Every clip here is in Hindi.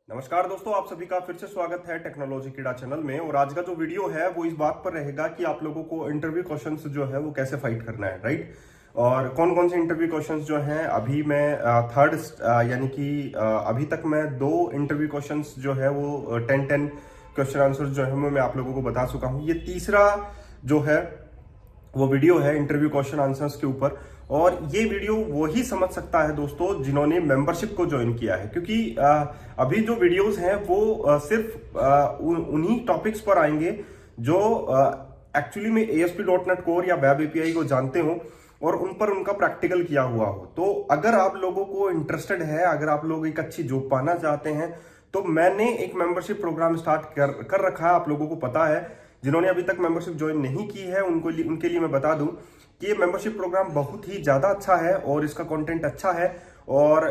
नमस्कार दोस्तों, आप सभी का फिर से स्वागत है टेक्नोलॉजी कीड़ा चैनल में। और आज का जो वीडियो है वो इस बात पर रहेगा कि आप लोगों को इंटरव्यू क्वेश्चंस जो है वो कैसे फाइट करना है, राइट। और कौन कौन से इंटरव्यू क्वेश्चंस जो हैं, अभी मैं थर्ड यानी कि अभी तक मैं 2 इंटरव्यू क्वेश्चंस जो है वो 10 क्वेश्चन आंसर जो है वो मैं आप लोगों को बता चुका हूँ। ये तीसरा जो है वो वीडियो है इंटरव्यू क्वेश्चन आंसर्स के ऊपर। और ये वीडियो वो ही समझ सकता है दोस्तों जिन्होंने मेंबरशिप को ज्वाइन किया है, क्योंकि अभी जो वीडियोस हैं वो सिर्फ उन्हीं टॉपिक्स पर आएंगे जो एक्चुअली में ASP.NET कोर या वेब एपीआई को जानते हो और उन पर उनका प्रैक्टिकल किया हुआ हो। तो अगर आप लोगों को इंटरेस्टेड है, अगर आप लोग एक अच्छी जॉब पाना चाहते हैं, तो मैंने एक मेंबरशिप प्रोग्राम स्टार्ट कर रखा है। आप लोगों को पता है, जिन्होंने अभी तक मेंबरशिप ज्वाइन नहीं की है उनके लिए मैं बता दूं कि ये मेंबरशिप प्रोग्राम बहुत ही ज्यादा अच्छा है और इसका कंटेंट अच्छा है और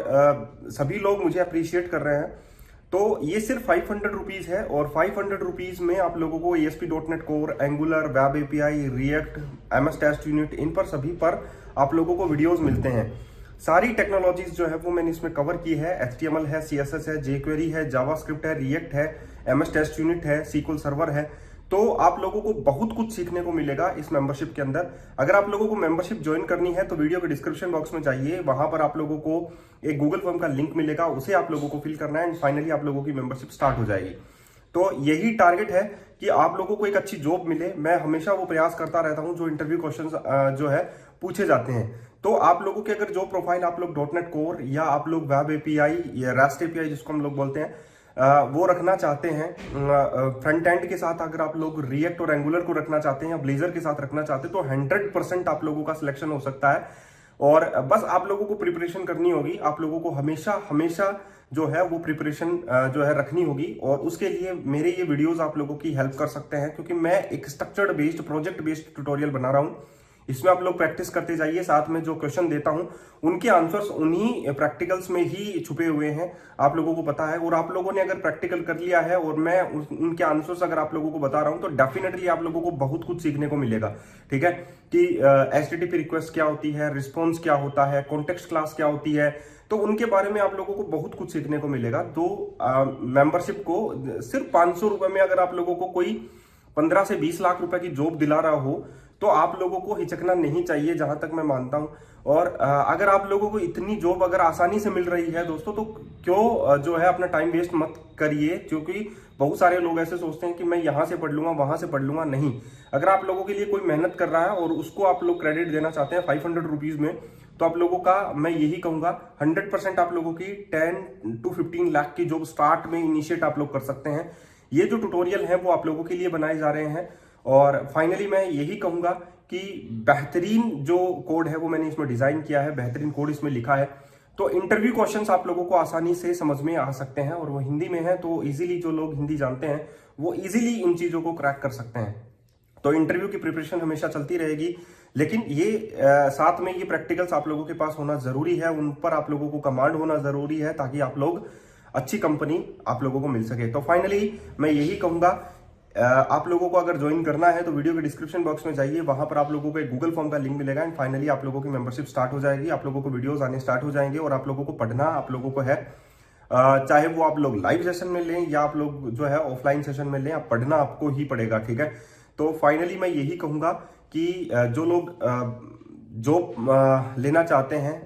सभी लोग मुझे अप्रिशिएट कर रहे हैं। तो ये सिर्फ 500 रुपीज है और 500 रुपीज में आप लोगों को ASP.NET core, Angular, web API, React, MS test unit, इन पर सभी पर आप लोगों को वीडियोस मिलते हैं। सारी टेक्नोलॉजीज जो है वो मैंने इसमें कवर की है। HTML है, CSS है, jQuery है, जावास्क्रिप्ट है, रिएक्ट है, MS टेस्ट यूनिट है, SQL सर्वर है। तो आप लोगों को बहुत कुछ सीखने को मिलेगा इस मेंबरशिप के अंदर। अगर आप लोगों को मेंबरशिप ज्वाइन करनी है तो वीडियो के डिस्क्रिप्शन बॉक्स में जाइए, वहां पर आप लोगों को एक गूगल फॉर्म का लिंक मिलेगा, उसे आप लोगों को फिल करना है एंड फाइनली आप लोगों की मेंबरशिप स्टार्ट हो जाएगी। तो यही टारगेट है कि आप लोगों को एक अच्छी जॉब मिले। मैं हमेशा वो प्रयास करता रहता हूं जो इंटरव्यू क्वेश्चन जो है पूछे जाते हैं। तो आप लोगों की अगर जॉब प्रोफाइल, आप लोग .NET कोर या आप लोग वेब एपीआई या रेस्ट एपीआई जिसको हम लोग बोलते हैं, वो रखना चाहते हैं, फ्रंट एंड के साथ अगर आप लोग रिएक्ट और एंगुलर को रखना चाहते हैं या ब्लेजर के साथ रखना चाहते हैं, तो 100% आप लोगों का सिलेक्शन हो सकता है। और बस आप लोगों को प्रिपरेशन करनी होगी। आप लोगों को हमेशा हमेशा जो है वो प्रिपरेशन जो है रखनी होगी। और उसके लिए मेरे ये वीडियोस आप लोगों की हेल्प कर सकते हैं, क्योंकि मैं एक structured based, project based tutorial बना रहा हूँ। इसमें आप लोग प्रैक्टिस करते जाइए, साथ में जो क्वेश्चन देता हूं उनके आंसर्स उन्हीं प्रैक्टिकल्स में ही छुपे हुए हैं, आप लोगों को पता है। और आप लोगों ने अगर प्रैक्टिकल कर लिया है और मैं उनके आंसर्स अगर आप लोगों को बता रहा हूं, तो डेफिनेटली आप लोगों को बहुत कुछ सीखने को मिलेगा। ठीक है कि HTTP रिक्वेस्ट क्या होती है, रिस्पॉन्स क्या होता है, कॉन्टेक्स्ट क्लास क्या होती है, तो उनके बारे में आप लोगों को बहुत कुछ सीखने को मिलेगा। तो मेंबरशिप को सिर्फ 500 रुपए में अगर आप लोगों को कोई 15 से 20 लाख रुपए की जॉब दिला रहा हो, तो आप लोगों को हिचकना नहीं चाहिए, जहां तक मैं मानता हूं। और अगर आप लोगों को इतनी जॉब अगर आसानी से मिल रही है दोस्तों, तो क्यों जो है अपना टाइम वेस्ट मत करिए। क्योंकि बहुत सारे लोग ऐसे सोचते हैं कि मैं यहां से पढ़ लूंगा, वहां से पढ़ लूंगा। नहीं, अगर आप लोगों के लिए कोई मेहनत कर रहा है और उसको आप लोग क्रेडिट देना चाहते हैं 500 रुपीज में, तो आप लोगों का मैं यही कहूंगा 100% आप लोगों की 10 to 15 लाख की जॉब स्टार्ट में इनिशिएट आप लोग कर सकते हैं। ये जो ट्यूटोरियल है वो आप लोगों के लिए बनाए जा रहे हैं। और फाइनली मैं यही कहूंगा कि बेहतरीन जो कोड है वो मैंने इसमें डिजाइन किया है, बेहतरीन कोड इसमें लिखा है। तो इंटरव्यू क्वेश्चंस आप लोगों को आसानी से समझ में आ सकते हैं और वो हिंदी में है, तो इजीली जो लोग हिंदी जानते हैं वो इजीली इन चीजों को क्रैक कर सकते हैं। तो इंटरव्यू की प्रिपरेशन हमेशा चलती रहेगी, लेकिन ये साथ में ये प्रैक्टिकल्स आप लोगों के पास होना जरूरी है, उन पर आप लोगों को कमांड होना जरूरी है, ताकि आप लोग अच्छी कंपनी आप लोगों को मिल सके। तो फाइनली मैं यही कहूंगा, आप लोगों को अगर ज्वाइन करना है तो वीडियो के डिस्क्रिप्शन बॉक्स में जाइए, वहां पर आप लोगों को एक गूगल फॉर्म का लिंक मिलेगा एंड फाइनली आप लोगों की मेंबरशिप स्टार्ट हो जाएगी। आप लोगों को वीडियोस आने स्टार्ट हो जाएंगे और आप लोगों को पढ़ना आप लोगों को है, चाहे वो आप लोग लाइव सेशन में लें या आप लोग जो है ऑफलाइन सेशन में लें, आप पढ़ना आपको ही पड़ेगा। ठीक है, तो फाइनली मैं यही कहूंगा कि जो लोग जॉब लेना चाहते हैं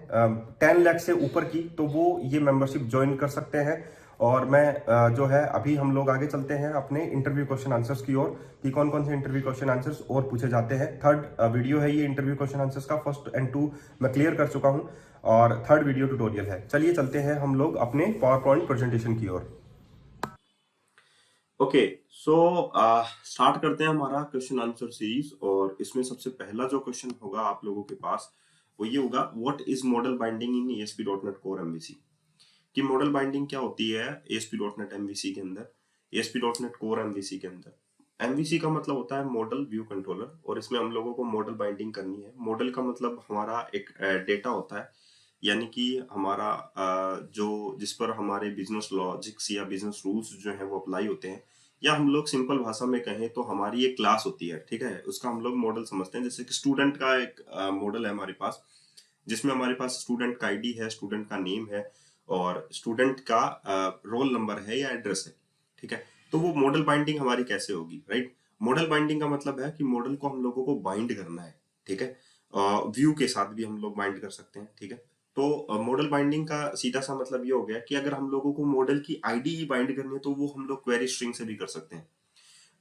10 लाख से ऊपर की, तो वो ये मेंबरशिप ज्वाइन कर सकते हैं। और मैं जो है अभी हम लोग आगे चलते हैं अपने इंटरव्यू क्वेश्चन आंसर्स की ओर, कि कौन कौन से इंटरव्यू क्वेश्चन आंसर्स और पूछे जाते हैं। थर्ड वीडियो है ये इंटरव्यू क्वेश्चन आंसर्स का, 1 and 2 मैं क्लियर कर चुका हूं और थर्ड वीडियो ट्यूटोरियल है। चलिए चलते हैं हम लोग अपने पावर पॉइंट प्रेजेंटेशन की ओर। ओके, सो स्टार्ट करते हैं हमारा क्वेश्चन आंसर सीरीज। और इसमें सबसे पहला जो क्वेश्चन होगा आप लोगों के पास वो ये होगा, what is model binding in ASP.NET core MVC। कि मॉडल बाइंडिंग क्या होती है ASP.NET MVC के अंदर, ASP.NET कोर MVC के अंदर। MVC का मतलब होता है मॉडल व्यू कंट्रोलर, और इसमें हम लोगों को मॉडल बाइंडिंग करनी है। मॉडल का मतलब हमारा एक डेटा होता है, यानी कि हमारा जो जिस पर हमारे बिजनेस लॉजिक्स या बिजनेस रूल्स जो है वो अप्लाई होते हैं, या हम लोग सिंपल भाषा में कहें तो हमारी एक क्लास होती है। ठीक है, उसका हम लोग मॉडल समझते हैं। जैसे कि स्टूडेंट का एक मॉडल है हमारे पास, जिसमें हमारे पास स्टूडेंट का आईडी है, स्टूडेंट का नेम है, और स्टूडेंट का रोल नंबर है या एड्रेस है, ठीक है। तो वो मॉडल बाइंडिंग हमारी कैसे होगी, राइट। मॉडल बाइंडिंग का मतलब है कि मॉडल को हम लोगों को बाइंड करना है, ठीक है। व्यू के साथ भी हम लोग बाइंड कर सकते हैं, ठीक है। तो मॉडल बाइंडिंग का सीधा सा मतलब ये हो गया कि अगर हम लोगों को मॉडल की आईडी ही बाइंड करनी है तो वो हम लोग क्वेरी स्ट्रिंग से भी कर सकते हैं।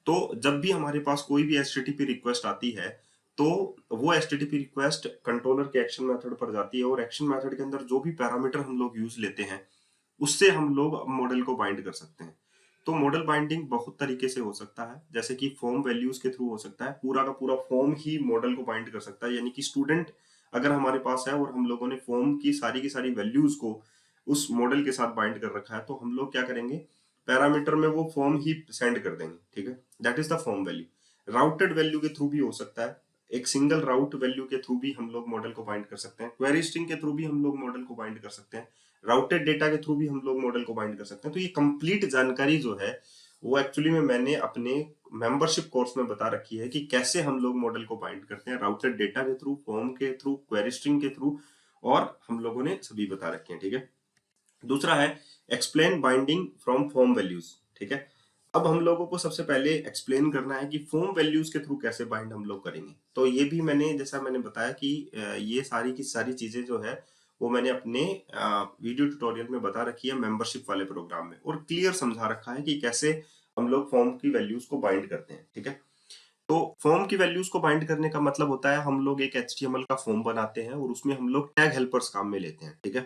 तो जब भी हमारे पास कोई भी एचटीटीपी रिक्वेस्ट आती है तो वो एचटीटीपी रिक्वेस्ट कंट्रोलर के एक्शन मेथड पर जाती है और एक्शन मेथड के अंदर जो भी पैरामीटर हम लोग यूज लेते हैं उससे हम लोग मॉडल को बाइंड कर सकते हैं। तो मॉडल बाइंडिंग बहुत तरीके से हो सकता है, जैसे कि फॉर्म वैल्यूज के थ्रू हो सकता है, पूरा का पूरा फॉर्म ही मॉडल को बाइंड कर सकता है। यानी कि स्टूडेंट अगर हमारे पास है और हम लोगों ने फॉर्म की सारी वैल्यूज को उस मॉडल के साथ बाइंड कर रखा है तो हम लोग क्या करेंगे, पैरामीटर में वो फॉर्म ही सेंड कर देंगे, ठीक है। That is the form value. Routed value के थ्रू भी हो सकता है, एक सिंगल राउट वैल्यू के थ्रू भी हम लोग मॉडल को बाइंड कर सकते हैं, क्वेरी स्ट्रिंग के थ्रू भी हम लोग मॉडल को बाइंड कर सकते हैं, राउटेड डेटा के थ्रू भी हम लोग मॉडल को बाइंड कर सकते हैं। तो ये कंप्लीट जानकारी जो है वो एक्चुअली में मैंने अपने मेंबरशिप कोर्स में बता रखी है कि कैसे हम लोग मॉडल को बाइंड करते हैं, राउटेड डेटा के थ्रू, फॉर्म के थ्रू, क्वेरी स्ट्रिंग के थ्रू, और हम लोगों ने सभी बता रखे हैं, ठीक है। दूसरा है explain binding from form values, ठीक है। अब हम लोगों को सबसे पहले एक्सप्लेन करना है कि फॉर्म वैल्यूज के थ्रू कैसे बाइंड हम लोग करेंगे। तो ये भी मैंने, जैसा मैंने बताया कि ये सारी की सारी चीजें जो है वो मैंने अपने वीडियो ट्यूटोरियल में बता रखी है मेंबरशिप वाले प्रोग्राम में, और क्लियर समझा रखा है कि कैसे हम लोग फॉर्म की वैल्यूज को बाइंड करते हैं, ठीक है। तो फॉर्म की वैल्यूज को बाइंड करने का मतलब होता है हम लोग एक एचटीएमएल का फॉर्म बनाते हैं और उसमें हम लोग टैग हेल्पर्स काम में लेते हैं, ठीक है।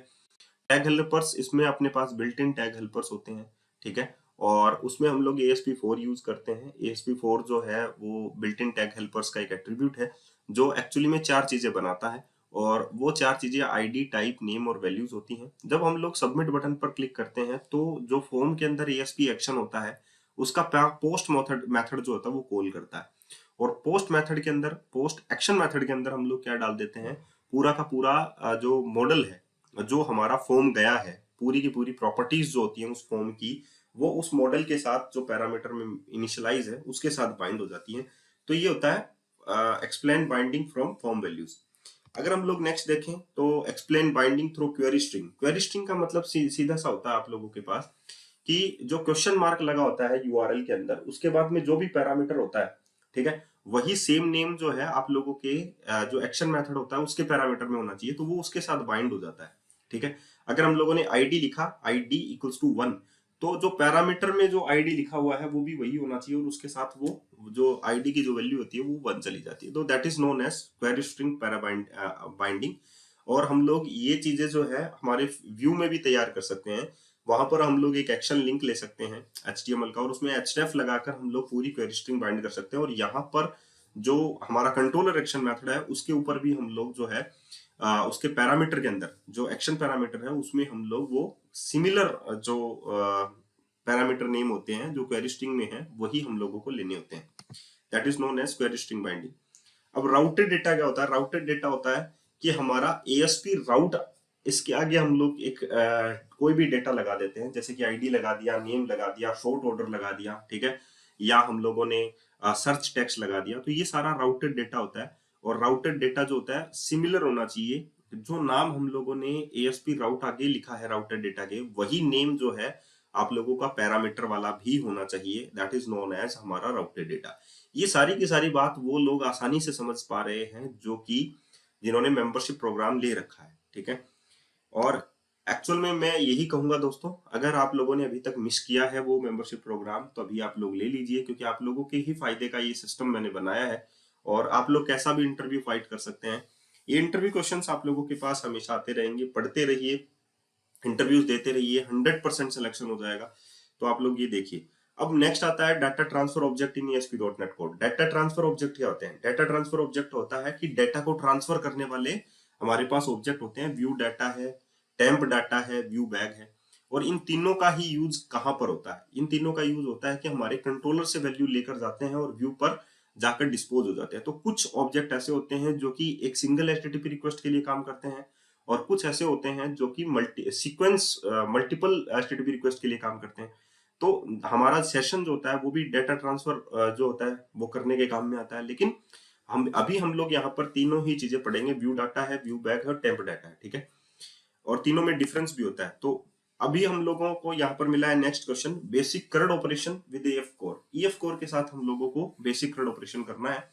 टैग हेल्पर्स, इसमें अपने पास बिल्ट इन टैग हेल्पर्स होते हैं, ठीक है। और उसमें हम लोग ASP4 यूज करते हैं। ASP4 जो है वो बिल्ट इन टैग हेल्पर्स का एक एट्रीब्यूट है जो एक्चुअली में 4 चीजें बनाता है, और वो 4 चीजें आईडी, टाइप, नेम और वैल्यूज होती हैं। जब हम लोग सबमिट बटन पर क्लिक करते हैं तो जो फॉर्म के अंदर ASP एक्शन होता है उसका पोस्ट मेथड जो होता है वो कॉल करता है, और पोस्ट मेथड के अंदर, पोस्ट एक्शन मेथड के अंदर हम लोग क्या डाल देते हैं, पूरा का पूरा जो मॉडल है, जो हमारा फॉर्म गया है, पूरी की पूरी प्रॉपर्टीज जो होती हैं उस फॉर्म की, वो उस मॉडल के साथ जो पैरामीटर में इनिशियलाइज है उसके साथ बाइंड हो जाती है। तो ये होता है explain binding from form values. अगर हम लोग नेक्स्ट देखें तो explain binding through query string. Query string का मतलब सीधा सा होता है आप लोगों के पास कि जो क्वेश्चन मार्क लगा होता है यूआरएल के अंदर, उसके बाद में जो भी पैरामीटर होता है, ठीक है, वही सेम नेम जो है आप लोगों के जो एक्शन मेथड होता है उसके पैरामीटर में होना चाहिए, तो वो उसके साथ बाइंड हो जाता है, ठीक है। अगर हम लोगों ने आईडी लिखा, आईडी इक्वल्स टू 1, तो जो पैरामीटर में जो आईडी लिखा हुआ है वो भी वही होना चाहिए, और उसके साथ वो जो आईडी की जो वैल्यू होती है वो 1 चली जाती है। तो that is known as query string para binding. और हम लोग ये चीजें जो है हमारे व्यू में भी तैयार कर सकते हैं। वहां पर हम लोग एक एक्शन लिंक ले सकते हैं HTML का, और उसमें href लगाकर हम लोग पूरी क्वेरी स्ट्रिंग बाइंड कर सकते हैं। और यहाँ पर जो हमारा कंट्रोलर एक्शन मेथड है उसके ऊपर भी हम लोग जो है उसके पैरामीटर के अंदर जो एक्शन पैरामीटर है उसमें हम लोग वो सिमिलर जो पैरामीटर नेम होते हैं जो क्वेरी स्ट्रिंग में है वही हम लोगों को लेने होते हैं। That is known as query string binding. अब राउटेड डेटा क्या होता है? राउटेड डेटा होता है कि हमारा ASP राउट, इसके आगे हम लोग एक कोई भी डेटा लगा देते हैं, जैसे कि आईडी लगा दिया, नेम लगा दिया, शॉर्ट ऑर्डर लगा दिया, ठीक है, या हम लोगों ने सर्च टेक्स्ट लगा दिया, तो ये सारा राउटेड डेटा होता है। और राउटेड डेटा जो होता है सिमिलर होना चाहिए, जो नाम हम लोगों ने ASP राउट आगे लिखा है राउटेड डेटा के, वही नेम जो है आप लोगों का पैरामीटर वाला भी होना चाहिए। दैट इज नोन एज हमारा राउटेड डेटा। ये सारी की सारी बात वो लोग आसानी से समझ पा रहे हैं जो कि जिन्होंने मेंबरशिप प्रोग्राम ले रखा है, ठीक है। और एक्चुअल में मैं यही कहूंगा दोस्तों, अगर आप लोगों ने अभी तक मिस किया है वो मेंबरशिप प्रोग्राम तो अभी आप लोग ले लीजिए, क्योंकि आप लोगों के ही फायदे का ये सिस्टम मैंने बनाया है। और आप लोग कैसा भी इंटरव्यू फाइट कर सकते हैं। ये इंटरव्यू क्वेश्चंस आप लोगों के पास हमेशा आते रहेंगे, पढ़ते रहिए, इंटरव्यूज देते रहिए, 100% सिलेक्शन हो जाएगा। तो आप लोग ये देखिए। अब नेक्स्ट आता है data transfer object in ASP.NET code. Data transfer object क्या होते हैं? डाटा ट्रांसफर ऑब्जेक्ट होता है कि डाटा को ट्रांसफर करने वाले हमारे पास ऑब्जेक्ट होते हैं। व्यू डाटा है, टेम्प डाटा है, व्यू बैग है। और इन तीनों का ही यूज कहां पर होता है? इन तीनों का यूज होता है कि हमारे कंट्रोलर से वैल्यू लेकर जाते हैं और व्यू पर जाकर डिस्पोज हो जाते हैं। तो कुछ ऑब्जेक्ट ऐसे होते हैं जो कि एक सिंगल HTTP रिक्वेस्ट के लिए काम करते हैं, और कुछ ऐसे होते हैं जो कि मल्टीपल HTTP रिक्वेस्ट के लिए काम करते हैं। तो हमारा सेशन जो होता है वो भी डेटा ट्रांसफर जो होता है वो करने के काम में आता है। लेकिन हम लोग यहाँ पर तीनों ही चीजें पढ़ेंगे। व्यू डाटा है, व्यू बैग है और टेम्प डाटा है, ठीक है। और तीनों में डिफरेंस भी होता है। तो अभी हम लोगों को यहाँ पर मिला है next question, basic CRUD operation with EF Core. EF Core के साथ हम लोगों को बेसिक कर्ड ऑपरेशन करना है।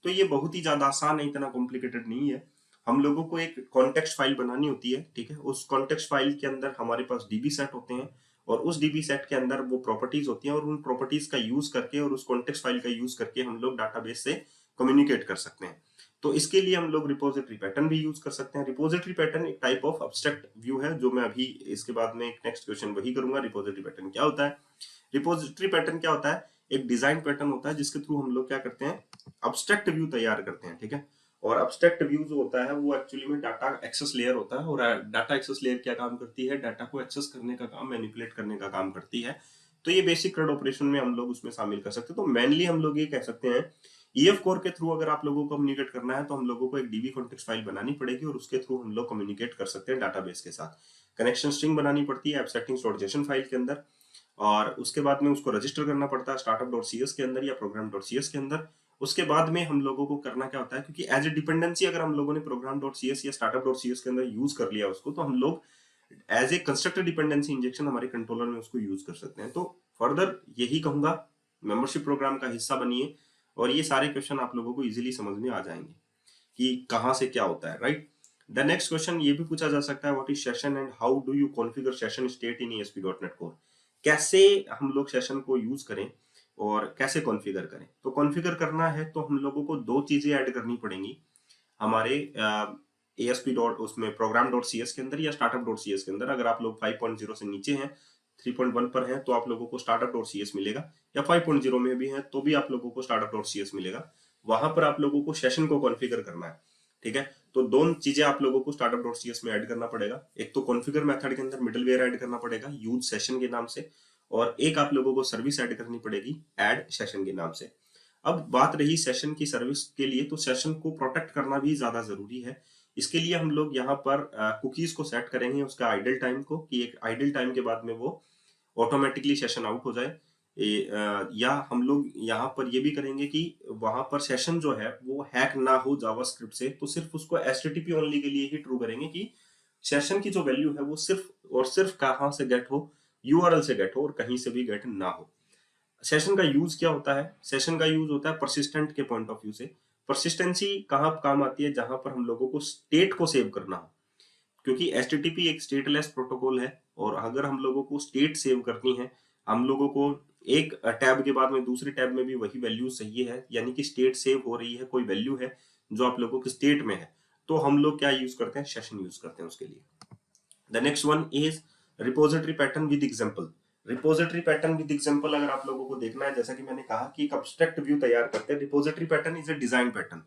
तो ये बहुत ही ज्यादा आसान है, इतना कॉम्प्लिकेटेड नहीं है। हम लोगों को एक कॉन्टेक्स्ट फाइल बनानी होती है, ठीक है। उस कॉन्टेक्स्ट फाइल के अंदर हमारे पास डीबी सेट होते हैं और उस डीबी सेट के अंदर वो प्रॉपर्टीज होती हैं और उन प्रॉपर्टीज का यूज करके और उस कॉन्टेक्स्ट फाइल का यूज करके हम लोग डाटाबेस से कम्युनिकेट कर सकते हैं। तो इसके लिए हम लोग रिपोजिटरी पैटर्न भी यूज कर सकते हैं। रिपोजिटरी पैटर्न एक टाइप ऑफ अब्स्ट्रैक्ट व्यू है, जो मैं अभी इसके बाद में एक नेक्स्ट क्वेश्चन वही करूंगा। रिपोजिटरी पैटर्न क्या होता है? रिपोजिटरी पैटर्न क्या होता है? एक डिजाइन पैटर्न होता है जिसके थ्रू हम लोग क्या करते हैं, अब्स्ट्रैक्ट व्यू तैयार करते हैं, ठीक है। और अब्स्ट्रैक्ट व्यू जो होता है वो एक्चुअली में डाटा एक्सेस लेयर होता है। और डाटा एक्सेस लेयर क्या काम करती है? डाटा को एक्सेस करने का काम, मैनिपुलेट करने का काम करती है। तो ये बेसिक CRUD ऑपरेशन में हम लोग उसमें शामिल कर सकते हैं। तो मेनली हम लोग ये कह सकते हैं, ईएफ कोर के थ्रू अगर आप लोगों को कम्युनिकेट करना है तो हम लोगों को एक डीबी कॉन्टेक्स्ट फाइल बनानी पड़ेगी और उसके थ्रू हम लोग कम्युनिकेट कर सकते हैं डाटाबेस के साथ। कनेक्शन स्ट्रिंग बनानी पड़ती है एब्स्ट्रैक्टिंग डॉट जेसन फाइल के अंदर, और उसके बाद में उसको रजिस्टर करना पड़ता है startup.cs के अंदर या program.cs के अंदर। उसके बाद में हम लोगों को करना क्या होता है, क्योंकि एज ए डिपेंडेंसी अगर हम लोगों ने program.cs या startup.cs के अंदर यूज कर लिया उसको, तो हम लोग as a constructor dependency injection हमारे कंट्रोलर में उसको यूज कर सकते हैं। तो फर्दर यही कहूंगा, मेंबरशिप प्रोग्राम का हिस्सा बनिए और ये सारे क्वेश्चन आप लोगों को इजीली समझ में आ जाएंगे कि कहाँ से क्या होता है, राइट। द नेक्स्ट क्वेश्चन ये भी पूछा जा सकता है, what is session and how do you configure session state in ASP.NET core. कैसे हम लोग सेशन को यूज करें और कैसे कॉन्फ़िगर करें। तो कॉन्फ़िगर करना है तो हम लोगों को दो चीजें ऐड करनी पड़ेंगी हमारे ASP डॉट उसमें program.cs के अंदर या startup.cs के अंदर। अगर आप लोग 5.0 से नीचे हैं, 3.1 पर हैं, तो आप लोगों को startup.cs मिलेगा, या 5.0 में भी हैं तो भी आप लोगों को startup.cs मिलेगा। वहां पर आप लोगों को सेशन को कॉन्फ़िगर करना है, ठीक है। तो दोनों चीजें आप लोगों को startup.cs में ऐड करना पड़ेगा। एक तो कॉन्फ़िगर मेथड के अंदर मिडलवेयर ऐड करना पड़ेगा यूज सेशन के नाम से, और एक आप लोगों को सर्विस ऐड करनी पड़ेगी ऐड सेशन के नाम से। अब बात रही सेशन की सर्विस के लिए, तो सेशन को प्रोटेक्ट करना भी ज्यादा जरूरी है। इसके लिए हम लोग यहाँ पर कुकीज को सेट करेंगे, उसका आइडल टाइम को, कि एक आइडल टाइम के बाद में वो ऑटोमेटिकली सेशन आउट हो जाए। या हम लोग यहाँ पर ये भी करेंगे कि वहां पर सेशन जो है वो हैक ना हो जावास्क्रिप्ट से, तो सिर्फ उसको HTTP ओनली के लिए ही ट्रू करेंगे कि सेशन की जो वैल्यू है वो सिर्फ और सिर्फ कहाँ से गेट हो, URL से गेट हो और कहीं से भी गेट ना हो। सेशन का यूज क्या होता है? सेशन का यूज होता है परसिस्टेंट के पॉइंट ऑफ व्यू से। परसिस्टेंसी कहाँ काम आती है? जहां पर हम लोगों को स्टेट को सेव करना हो, क्योंकि HTTP एक स्टेटलेस प्रोटोकॉल है, और अगर हम लोगों को स्टेट सेव करनी है, हम लोगों को एक टैब के बाद में दूसरे टैब में भी वही वैल्यू चाहिए है, यानी कि स्टेट सेव हो रही है, कोई वैल्यू है जो आप लोगों के स्टेट में है, तो हम लोग क्या यूज करते हैं? सेशन यूज करते हैं उसके लिए। The next one is repository pattern with example. Repository pattern with example अगर आप लोगों को देखना है, जैसा कि मैंने कहा कि एक अब्स्ट्रैक्ट व्यू तैयार करते हैं। Repository pattern is a design pattern,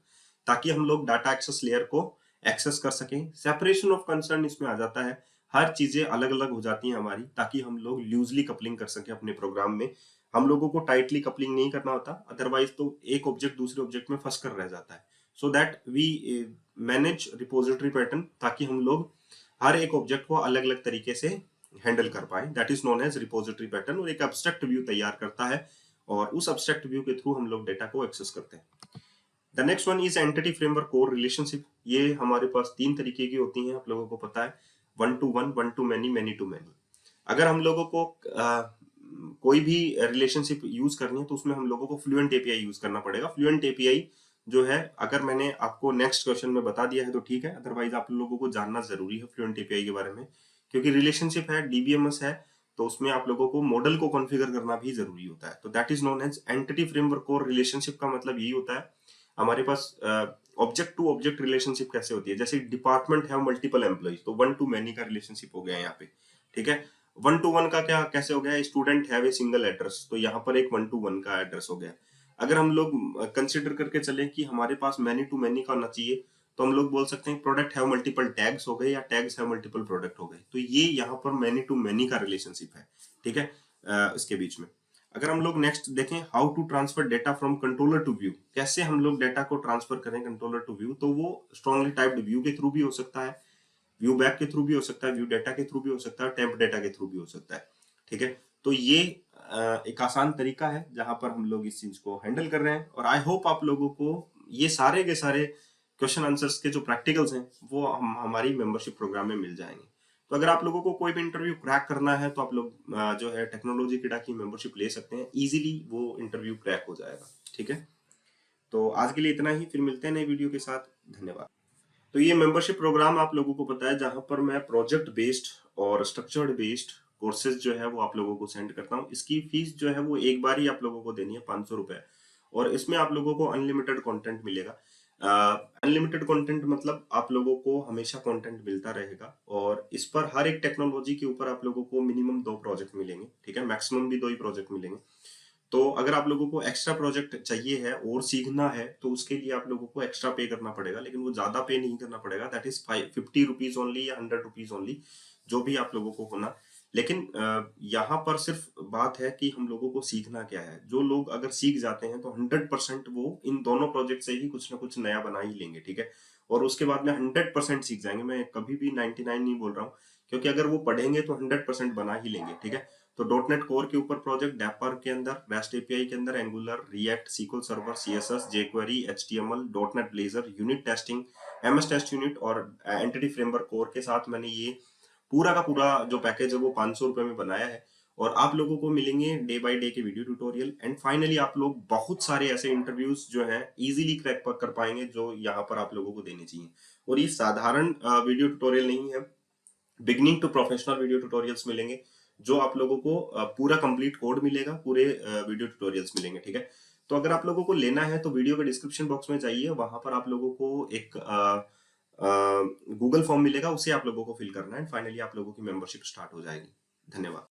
ताकि हम लोग डाटा एक्सेस लेयर को एक्सेस कर सकें। सेपरेशन ऑफ कंसर्न इसमें आ जाता है, हर चीजें अलग अलग हो जाती हैं हमारी, ताकि हम लोग लूजली कपलिंग कर सकें अपने प्रोग्राम में। हम लोगों को टाइटली कपलिंग नहीं करना होता, अदरवाइज तो एक ऑब्जेक्ट दूसरे ऑब्जेक्ट में फंस कर रह जाता है। So that we manage repository pattern, ताकि हम लोग हर एक ऑब्जेक्ट को अलग अलग तरीके से हैंडल कर पाए। That is known as repository pattern, और एक एब्स्ट्रैक्ट व्यू तैयार करता है, और उस एब्स्ट्रैक्ट व्यू के थ्रू हम लोग डेटा को एक्सेस करते हैं। The next one is entity framework core relationship. ये हमारे पास तीन तरीके की होती हैं, आप लोगों को पता है, 1 to 1, 1 to many, many to many। अगर हम लोगों को कोई भी रिलेशनशिप यूज करनी है तो उसमें हम लोगों को फ्लुएंट एपीआई यूज करना पड़ेगा। फ्लुएंट एपीआई जो है, अगर मैंने आपको नेक्स्ट क्वेश्चन में बता दिया है तो ठीक है, अदरवाइज आप लोगों को जानना जरूरी है फ्लुएंट एपीआई के बारे में, क्योंकि रिलेशनशिप है, डीबीएमएस है, तो उसमें आप लोगों को मॉडल को कॉन्फ़िगर करना भी जरूरी होता है। तो that is known as entity framework core relationship. का मतलब यही होता है, हमारे पास ऑब्जेक्ट टू ऑब्जेक्ट रिलेशनशिप कैसे होती है, जैसे डिपार्टमेंट है मल्टीपल एम्प्लॉइज, तो 1 to many का रिलेशनशिप हो गया यहाँ पे, ठीक है। 1 to 1 का क्या कैसे हो गया? Student have a single address, तो यहाँ पर एक 1 to 1 का एड्रेस हो गया। अगर हम लोग कंसिडर करके चले कि हमारे पास मैनी टू मैनी का होना चाहिए, तो हम लोग बोल सकते हैं प्रोडक्ट हैव मल्टीपल टैग्स हो गए, या टैग्स हैव मल्टीपल प्रोडक्ट हो गए। तो ये यहाँ पर मैनी टू मैनी का रिलेशनशिप है, ठीक है, इसके बीच में। अगर हम लोग नेक्स्ट देखें, how to transfer data from controller to view, कैसे हम लोग डेटा को ट्रांसफर करें कंट्रोलर टू व्यू, तो वो स्ट्रॉन्गली टाइप्ड व्यू के थ्रू भी हो सकता है, व्यू बैक के थ्रू भी हो सकता है, व्यू डेटा के थ्रू भी हो सकता है, टेम्प डेटा के थ्रू भी हो सकता है, ठीक है। तो ये एक आसान तरीका है जहां पर हम लोग इस चीज को हैंडल कर रहे हैं, और आई होप आप लोगों को ये सारे के सारे क्वेश्चन आंसर्स के जो प्रैक्टिकल्स हैं वो हमारी मेंबरशिप प्रोग्राम में मिल जाएंगे, तो अगर आप लोगों को कोई भी इंटरव्यू क्रैक करना है तो आप लोग जो है टेक्नोलॉजी किडा की मेंबरशिप ले सकते हैं, इजीली वो इंटरव्यू क्रैक हो जाएगा। ठीक है, तो आज के लिए इतना ही, फिर मिलते हैं नए वीडियो के साथ। धन्यवाद। तो ये मेंबरशिप प्रोग्राम आप लोगों को पता है, जहां पर मैं प्रोजेक्ट बेस्ड और स्ट्रक्चर्ड बेस्ड कोर्सेज जो है वो आप लोगों को सेंड करता हूँ। इसकी फीस जो है वो एक बार ही आप लोगों को देनी है, 500 रुपए। और इसमें आप लोगों को अनलिमिटेड कंटेंट मिलेगा। अनलिमिटेड कंटेंट मतलब आप लोगों को हमेशा कंटेंट मिलता रहेगा, और इस पर हर एक टेक्नोलॉजी के ऊपर आप लोगों को मिनिमम 2 प्रोजेक्ट मिलेंगे। ठीक है, मैक्सिमम भी 2 ही प्रोजेक्ट मिलेंगे। तो अगर आप लोगों को एक्स्ट्रा प्रोजेक्ट चाहिए है और सीखना है तो उसके लिए आप लोगों को एक्स्ट्रा पे करना पड़ेगा, लेकिन वो ज्यादा पे नहीं करना पड़ेगा। दैट इज 50 रुपीज ओनली या 100 रुपीज ओनली, जो भी आप लोगों को होना। लेकिन यहाँ पर सिर्फ बात है कि हम लोगों को सीखना क्या है। जो लोग अगर सीख जाते हैं तो 100% वो इन दोनों प्रोजेक्ट से ही कुछ ना कुछ नया बना ही लेंगे। ठीक है, और उसके बाद में 100% सीख जाएंगे। मैं कभी भी 99 नहीं बोल रहा हूँ, क्योंकि अगर वो पढ़ेंगे तो 100% बना ही लेंगे। ठीक है, तो डॉट नेट कोर के ऊपर प्रोजेक्ट, डेपर के अंदर, रेस्ट एपीआई के अंदर Angular, React, SQL Server, CSS, jQuery, HTML, dot net Blazor, unit testing, MS test unit और एंटिटी फ्रेमवर्क कोर के साथ मैंने ये पूरा का पूरा जो पैकेज है वो 500 रुपए में बनाया है। और आप लोगों को मिलेंगे डे बाय डे के वीडियो ट्यूटोरियल, एंड फाइनली आप लोग बहुत सारे ऐसे इंटरव्यूज जो हैं इजीली क्रैक कर पाएंगे, जो यहाँ पर आप लोगों को देने चाहिए। और ये साधारण वीडियो ट्यूटोरियल नहीं है, beginning to professional video tutorials मिलेंगे, जो आप लोगों को पूरा कंप्लीट कोड मिलेगा, पूरे वीडियो ट्यूटोरियल्स मिलेंगे। ठीक है, तो अगर आप लोगों को लेना है तो वीडियो के डिस्क्रिप्शन बॉक्स में जाइए, वहां पर आप लोगों को एक गूगल फॉर्म मिलेगा, उसे आप लोगों को फिल करना है, फाइनली आप लोगों की मेंबरशिप स्टार्ट हो जाएगी। धन्यवाद।